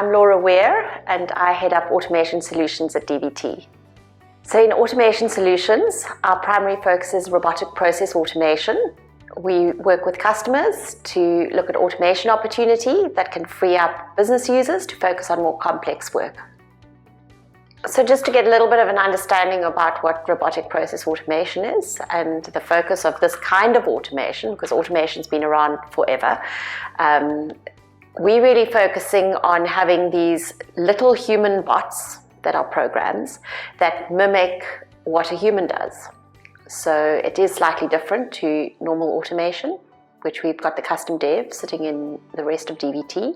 I'm Laura Wier, and I head up Automation Solutions at DVT. So in Automation Solutions, our primary focus is robotic process automation. We work with customers to look at automation opportunity that can free up business users to focus on more complex work. So just to get a little bit of an understanding about what robotic process automation is and the focus of this kind of automation, because automation's been around forever, we're really focusing on having these little human bots that are programs that mimic what a human does. So it is slightly different to normal automation, which we've got the custom dev sitting in the rest of DVT.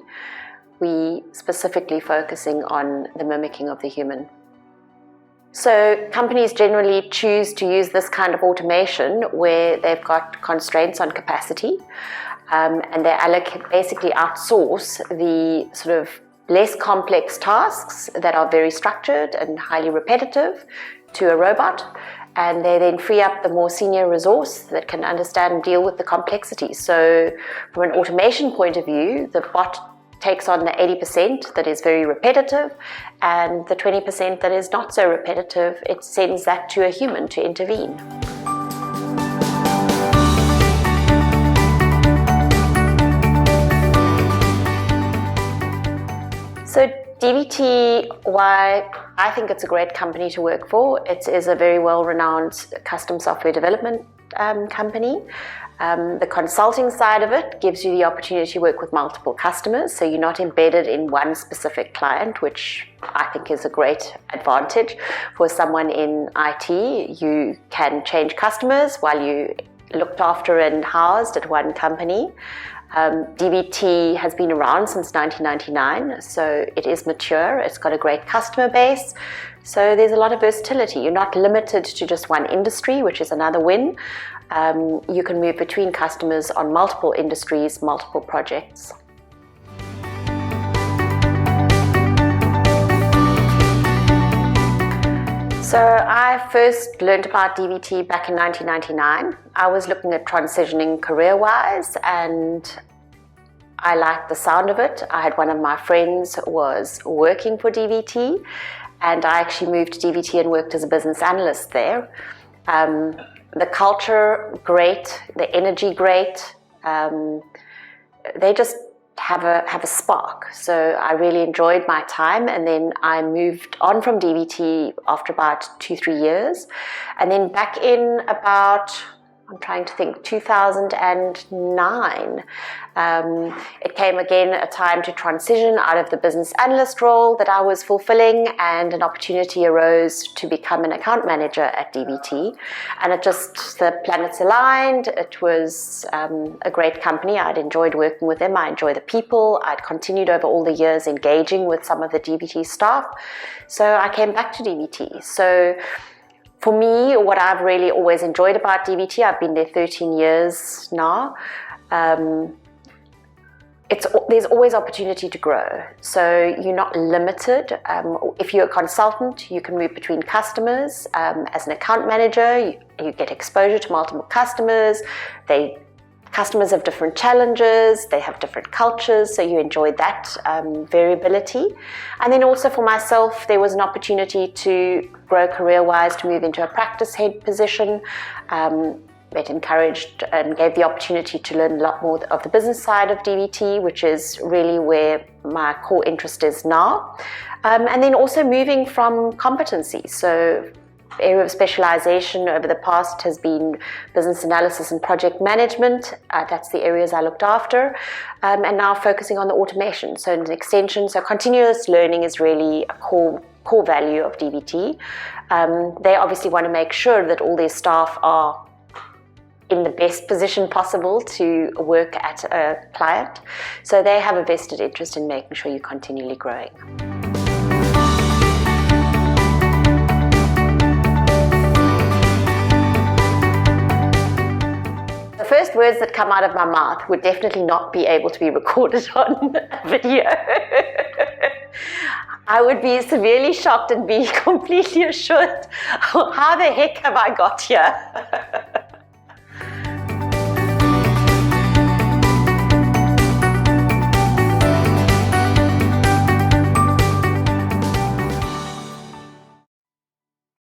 We specifically focusing on the mimicking of the human. So companies generally choose to use this kind of automation where they've got constraints on capacity, and they basically outsource the sort of less complex tasks that are very structured and highly repetitive to a robot, and they then free up the more senior resource that can understand and deal with the complexity. So from an automation point of view, the bot takes on the 80% that is very repetitive, and the 20% that is not so repetitive, it sends that to a human to intervene. So DVT, why I think it's a great company to work for. It is a very well-renowned custom software development company. The consulting side of it gives you the opportunity to work with multiple customers, so you're not embedded in one specific client, which I think is a great advantage for someone in IT. You can change customers while you looked after and housed at one company. DVT has been around since 1999, so it is mature. It's got a great customer base, so there's a lot of versatility. You're not limited to just one industry, which is another win. You can move between customers on multiple industries, multiple projects. So I first learned about DVT back in 1999. I was looking at transitioning career-wise, and I liked the sound of it. I had one of my friends was working for DVT, and I actually moved to DVT and worked as a business analyst there. The culture, great. The energy, great. They just have a spark. So I really enjoyed my time, and then I moved on from DVT after about 2-3 years. And then back in about, I'm trying to think, 2009, it came again a time to transition out of the business analyst role that I was fulfilling, and an opportunity arose to become an account manager at DVT. And the planets aligned. It was a great company. I'd enjoyed working with them. I enjoy the people. I'd continued over all the years engaging with some of the DVT staff. So I came back to DVT. So for me, what I've really always enjoyed about DVT, I've been there 13 years now, there's always opportunity to grow. So you're not limited. If you're a consultant, you can move between customers. As an account manager, you get exposure to multiple customers. Customers have different challenges, they have different cultures, so you enjoy that variability. And then also for myself, there was an opportunity to grow career-wise, to move into a practice head position. It encouraged and gave the opportunity to learn a lot more of the business side of DVT, which is really where my core interest is now. And then also moving from competency. So area of specialization over the past has been business analysis and project management. That's the areas I looked after. And now focusing on the automation. So an extension, so continuous learning is really a core value of DVT. They obviously want to make sure that all their staff are in the best position possible to work at a client. So they have a vested interest in making sure you're continually growing. The first words that come out of my mouth would definitely not be able to be recorded on video. I would be severely shocked and be completely assured, how the heck have I got here?